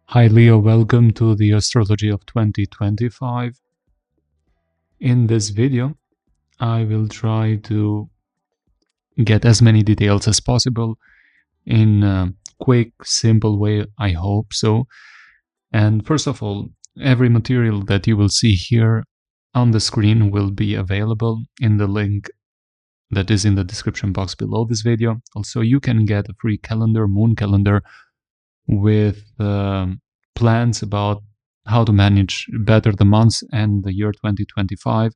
Hi Leo, welcome to the Astrology of 2025. In this video, I will try to get as many details as possible in a quick, simple way, I hope so. And first of all, every material that you will see here on the screen will be available in the link that is in the description box below this video. Also, you can get a free calendar, moon calendar, with plans about how to manage better the months and the year 2025.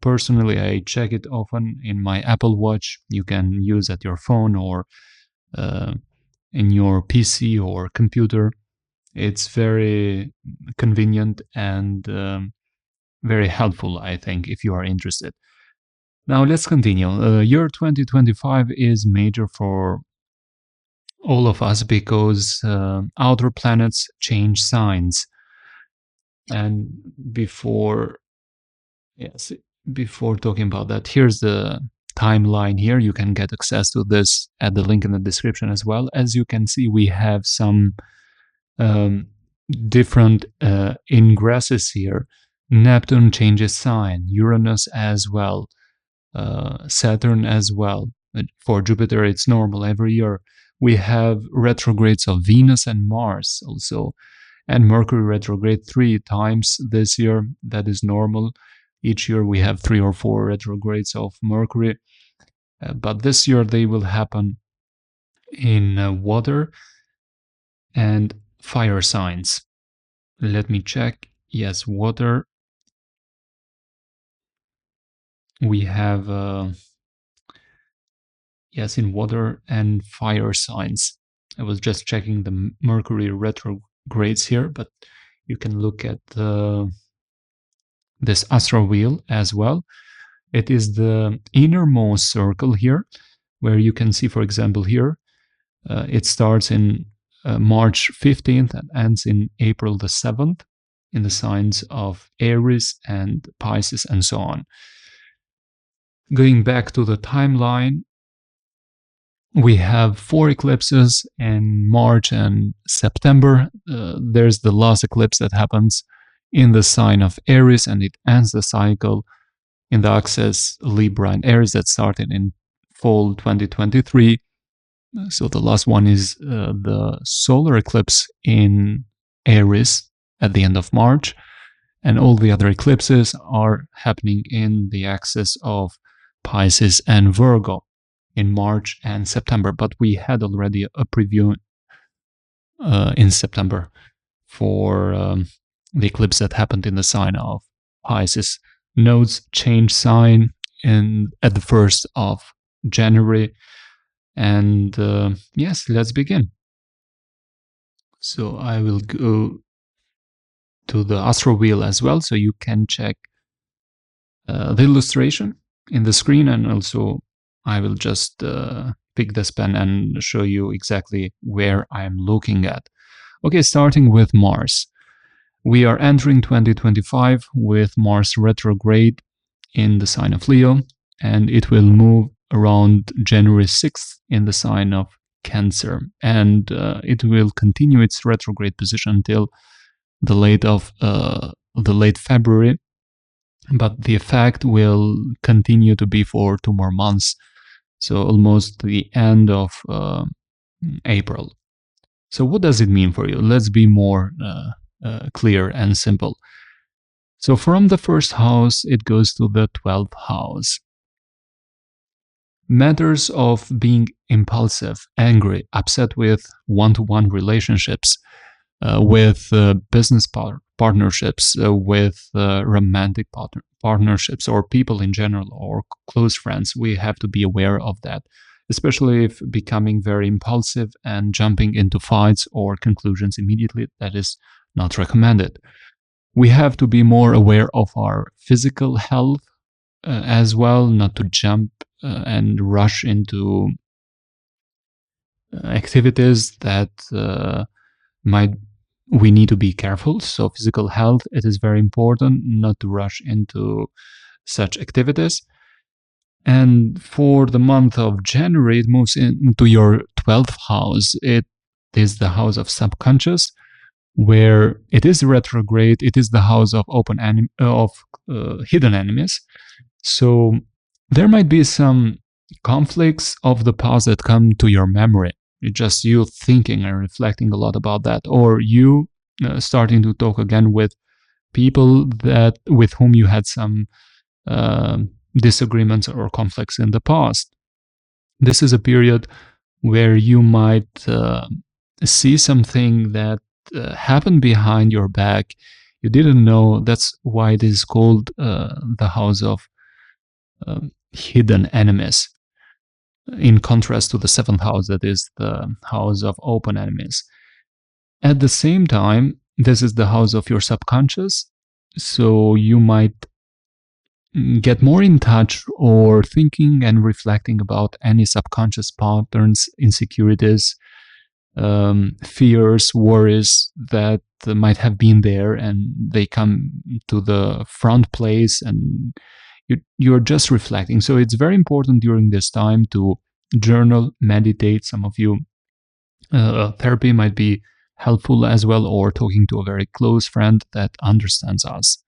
Personally, I check it often in my Apple Watch. You can use at your phone or in your PC or computer. It's very convenient and very helpful, I think, if you are interested. Now let's continue. Year 2025 is major for all of us because outer planets change signs. And before talking about that, here's the timeline here. You can get access to this at the link in the description as well. As you can see, we have some different ingresses here. Neptune changes sign, Uranus as well, Saturn as well. For Jupiter, it's normal every year. We have retrogrades of Venus and Mars also, and Mercury retrograde 3 times this year. That is normal. Each year we have 3 or 4 retrogrades of Mercury, but this year they will happen in water and fire signs. Let me check. Yes, water. We have yes, in water and fire signs. I was just checking the Mercury retrogrades here, but you can look at this AstroWheel as well. It is the innermost circle here, where you can see, for example, here, it starts in March 15th and ends in April the 7th in the signs of Aries and Pisces and so on. Going back to the timeline, we have 4 eclipses in March and September. There's the last eclipse that happens in the sign of Aries, and it ends the cycle in the axis Libra and Aries that started in fall 2023. So the last one is the solar eclipse in Aries at the end of March, and all the other eclipses are happening in the axis of Pisces and Virgo in March and September, but we had already a preview in September for the eclipse that happened in the sign of Pisces. Nodes change sign at the 1st of January, and yes, let's begin. So I will go to the AstroWheel as well, so you can check the illustration in the screen, and also I will just pick this pen and show you exactly where I'm looking at. Okay, starting with Mars. We are entering 2025 with Mars retrograde in the sign of Leo, and it will move around January 6th in the sign of Cancer, and it will continue its retrograde position until the late February, but the effect will continue to be for 2 more months, so almost the end of April. So what does it mean for you? Let's be more clear and simple. So from the 1st house, it goes to the 12th house. Matters of being impulsive, angry, upset with one-to-one relationships, with business partnerships, with romantic partnerships, or people in general, or close friends. We have to be aware of that, especially if becoming very impulsive and jumping into fights or conclusions immediately. That is not recommended. We have to be more aware of our physical health as well, not to jump and rush into activities that we need to be careful. So physical health, it is very important not to rush into such activities. And for the month of January, it moves into your 12th house. It is the house of subconscious, where it is retrograde. It is the house of hidden enemies. So there might be some conflicts of the past that come to your memory. It's just you thinking and reflecting a lot about that, or you starting to talk again with people with whom you had some disagreements or conflicts in the past. This is a period where you might see something that happened behind your back. You didn't know. That's why it is called the house of hidden enemies, in contrast to the seventh house, that is the house of open enemies. At the same time, this is the house of your subconscious, so you might get more in touch or thinking and reflecting about any subconscious patterns, insecurities, fears, worries that might have been there, and they come to the front place, and you're just reflecting. So it's very important during this time to journal, meditate. Some of you, therapy might be helpful as well, or talking to a very close friend that understands us.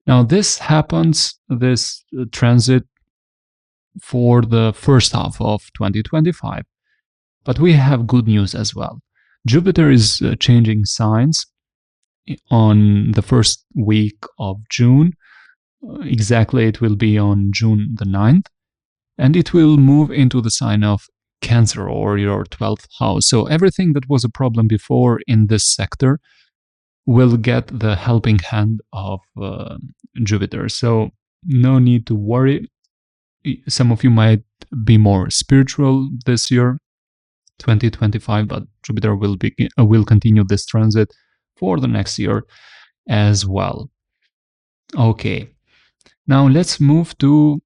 Now, this happens, this transit, for the first half of 2025. But we have good news as well. Jupiter is changing signs on the first week of June. Exactly, it will be on June the 9th. And it will move into the sign of Cancer, or your 12th house. So everything that was a problem before in this sector will get the helping hand of Jupiter. So no need to worry. Some of you might be more spiritual this year, 2025, but Jupiter will continue this transit for the next year as well. Okay, now let's move to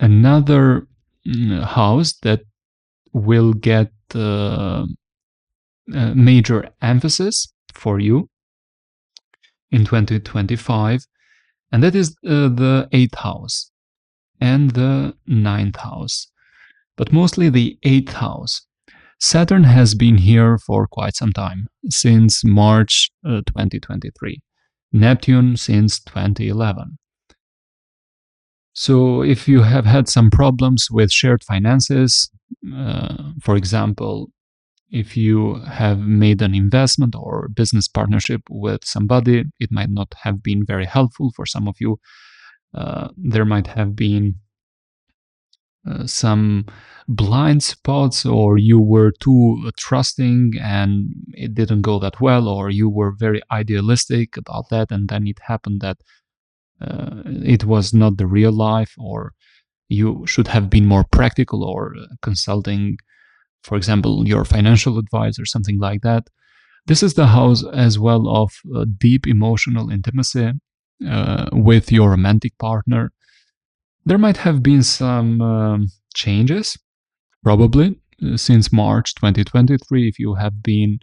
another house that will get major emphasis for you in 2025, and that is the 8th house and the 9th house, but mostly the 8th house. Saturn has been here for quite some time, since March 2023. Neptune since 2011. So if you have had some problems with shared finances, for example, if you have made an investment or business partnership with somebody, it might not have been very helpful for some of you. There might have been some blind spots, or you were too trusting and it didn't go that well, or you were very idealistic about that and then it happened that it was not the real life, or you should have been more practical, or consulting, for example, your financial advisor, something like that. This is the house as well of deep emotional intimacy with your romantic partner. There might have been some changes, probably, since March 2023, if you have been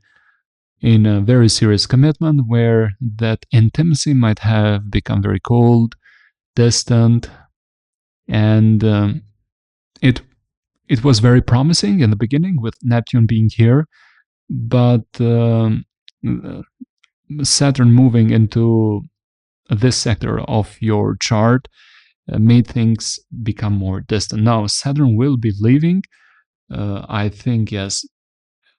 in a very serious commitment where that intimacy might have become very cold, distant, and it was very promising in the beginning with Neptune being here, but Saturn moving into this sector of your chart made things become more distant. Now, Saturn will be leaving, I think, yes,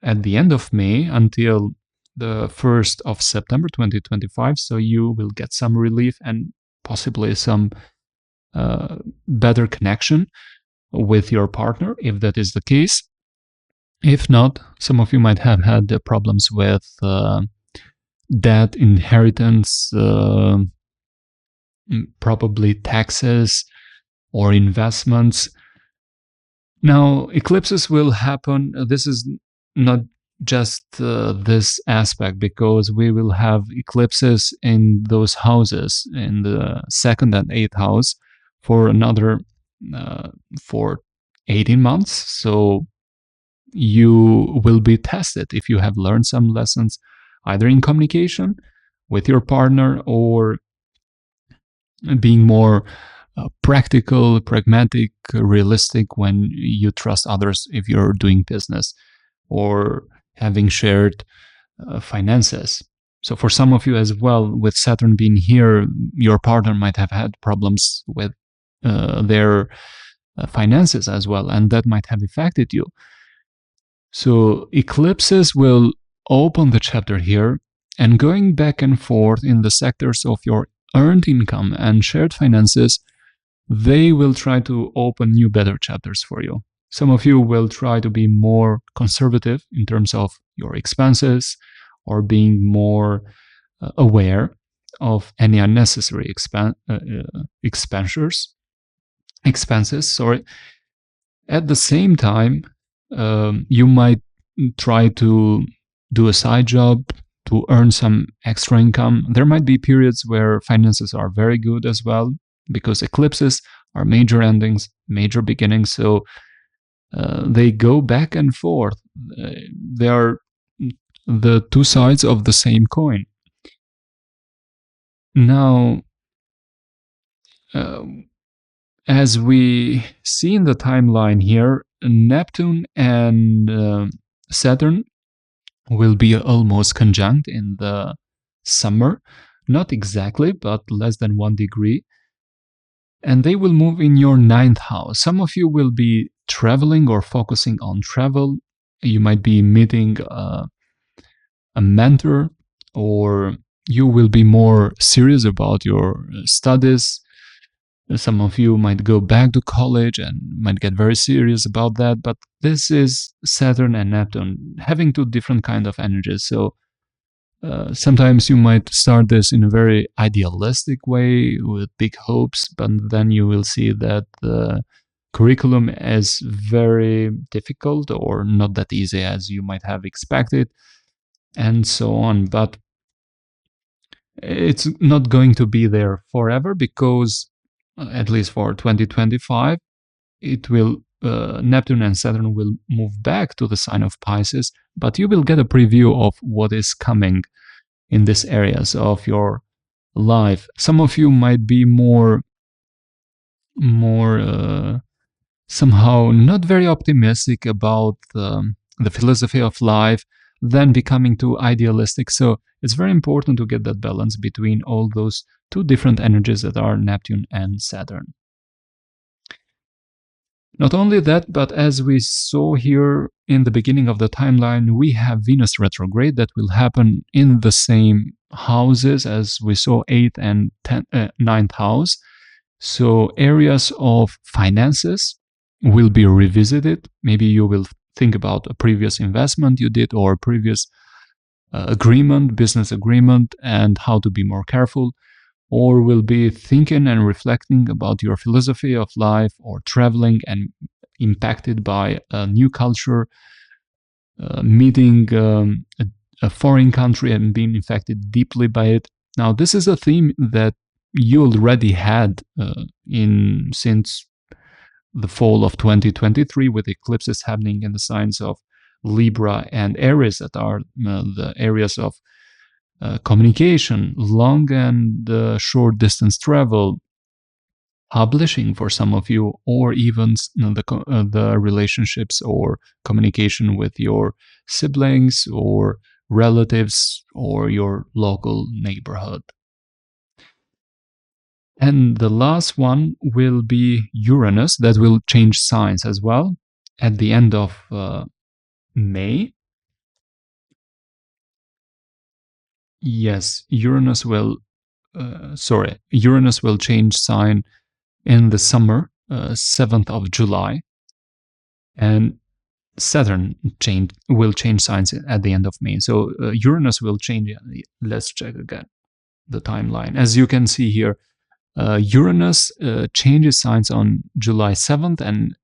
at the end of May until the 1st of September 2025. So you will get some relief and possibly some better connection with your partner, if that is the case. If not, some of you might have had problems with debt, inheritance, probably taxes or investments. Now, eclipses will happen. This is not just this aspect, because we will have eclipses in those houses, in the 2nd and 8th house, for another for 18 months. So you will be tested if you have learned some lessons, either in communication with your partner, or being more practical, pragmatic, realistic when you trust others if you're doing business, or having shared finances. So for some of you as well, with Saturn being here, your partner might have had problems with their finances as well, and that might have affected you. So eclipses will open the chapter here, and going back and forth in the sectors of your earned income and shared finances, they will try to open new, better chapters for you. Some of you will try to be more conservative in terms of your expenses, or being more aware of any unnecessary expenses. Sorry. At the same time, you might try to do a side job to earn some extra income. There might be periods where finances are very good as well, because eclipses are major endings, major beginnings. So they go back and forth. They are the two sides of the same coin. Now, as we see in the timeline here, Neptune and Saturn will be almost conjunct in the summer. Not exactly, but less than 1 degree. And they will move in your 9th house. Some of you will be traveling or focusing on travel. You might be meeting a mentor, or you will be more serious about your studies. Some of you might go back to college and might get very serious about that. But this is Saturn and Neptune having two different kind of energies. So sometimes you might start this in a very idealistic way with big hopes, but then you will see that the curriculum is very difficult or not that easy as you might have expected, and so on. But it's not going to be there forever, because at least for 2025, it will Neptune and Saturn will move back to the sign of Pisces, but you will get a preview of what is coming in these areas of your life. Some of you might be more somehow not very optimistic about the philosophy of life, then becoming too idealistic. So it's very important to get that balance between all those two different energies that are Neptune and Saturn. Not only that, but as we saw here in the beginning of the timeline, we have Venus retrograde that will happen in the same houses as we saw 8th and 9th house. So areas of finances will be revisited. Maybe you will think about a previous investment you did, or a previous business agreement, and how to be more careful. Or will be thinking and reflecting about your philosophy of life, or traveling and impacted by a new culture, meeting a foreign country and being affected deeply by it. Now, this is a theme that you already had since the fall of 2023, with eclipses happening in the signs of Libra and Aries, that are the areas of communication, long and short distance travel, publishing for some of you, or even the relationships or communication with your siblings or relatives or your local neighborhood. And the last one will be Uranus, that will change signs as well at the end of May. Yes, Uranus will change sign in the summer, 7th of July, and Saturn will change signs at the end of May. So Uranus will change. Let's check again the timeline. As you can see here, Uranus changes signs on July 7th and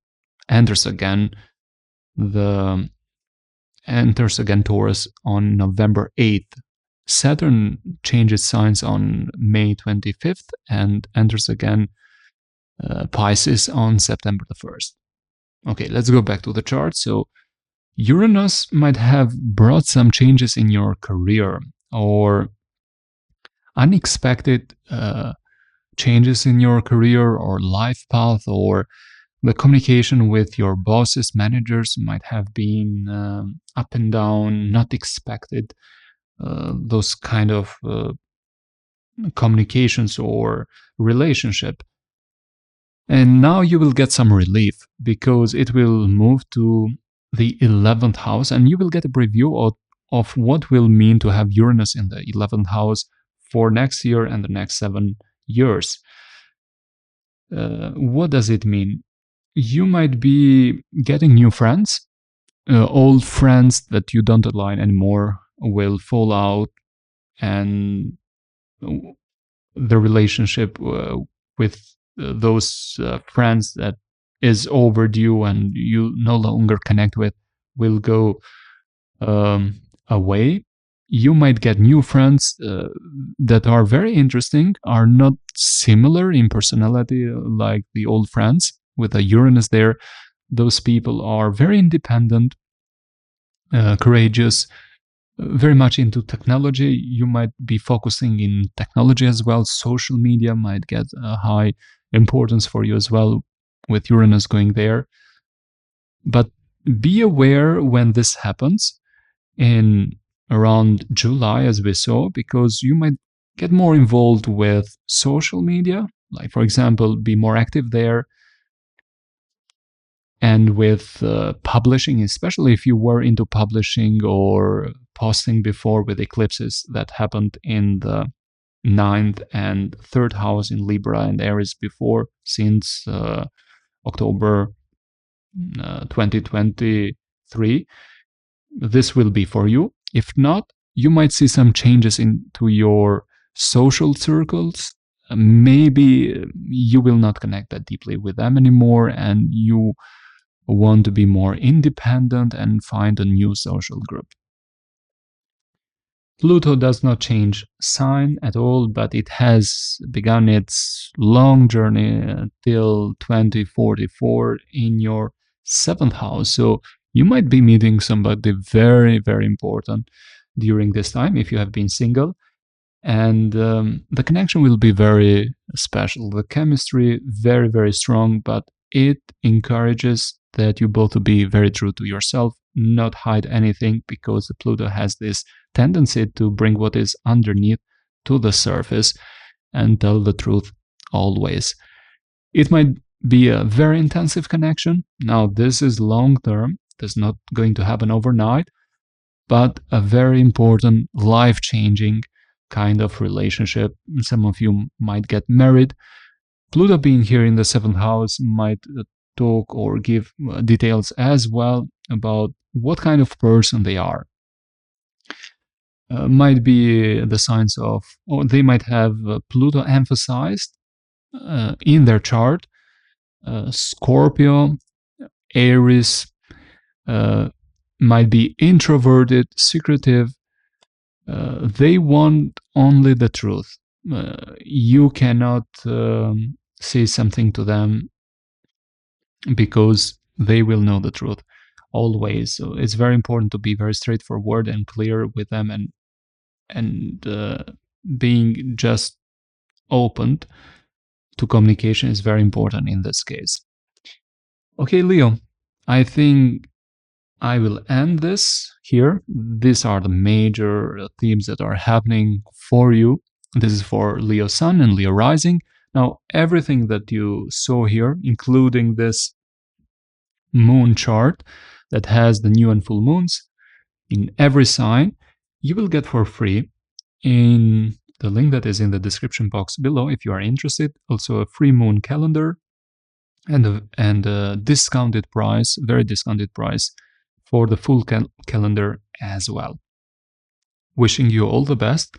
enters again Taurus on November 8th. Saturn changes signs on May 25th and enters again Pisces on September the 1st. Okay, let's go back to the chart. So Uranus might have brought some changes in your career, or unexpected changes in your career or life path, or the communication with your bosses, managers might have been up and down, not expected. those kind of communications or relationship. And now you will get some relief because it will move to the 11th house, and you will get a preview of what will mean to have Uranus in the 11th house for next year and the next 7 years. What does it mean? You might be getting new friends. Old friends that you don't align anymore will fall out, and the relationship with those friends that is overdue and you no longer connect with will go away. You might get new friends that are very interesting, are not similar in personality like the old friends. With a Uranus there, those people are very independent, courageous, very much into technology. You might be focusing in technology as well. Social media might get a high importance for you as well with Uranus going there. But be aware when this happens in around July, as we saw, because you might get more involved with social media, like, for example, be more active there, and with publishing, especially if you were into publishing or posting before with eclipses that happened in the 9th and 3rd house in Libra and Aries before, since October 2023. This will be for you. If not, you might see some changes into your social circles. Maybe you will not connect that deeply with them anymore, and you want to be more independent and find a new social group. Pluto does not change sign at all, but it has begun its long journey till 2044 in your 7th house. So you might be meeting somebody very, very important during this time if you have been single. And the connection will be very special. The chemistry, very, very strong, but it encourages that you both be very true to yourself, not hide anything, because the Pluto has this tendency to bring what is underneath to the surface and tell the truth always. It might be a very intensive connection. Now, this is long term. This is not going to happen overnight, but a very important, life-changing kind of relationship. Some of you might get married. Pluto being here in the 7th house might talk or give details as well about what kind of person they are. Might be the signs of, or they might have Pluto emphasized in their chart. Scorpio, Aries, might be introverted, secretive. They want only the truth. You cannot say something to them because they will know the truth always. So it's very important to be very straightforward and clear with them, and being just open to communication is very important in this case. Okay, Leo, I think I will end this here. These are the major themes that are happening for you. This is for Leo Sun and Leo Rising. Now, everything that you saw here, including this moon chart that has the new and full moons in every sign, you will get for free in the link that is in the description box below if you are interested. Also a free moon calendar and a discounted price, very discounted price for the full calendar as well. Wishing you all the best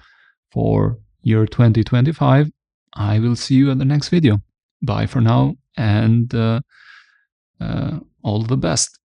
for year 2025. I will see you in the next video. Bye for now, and all the best.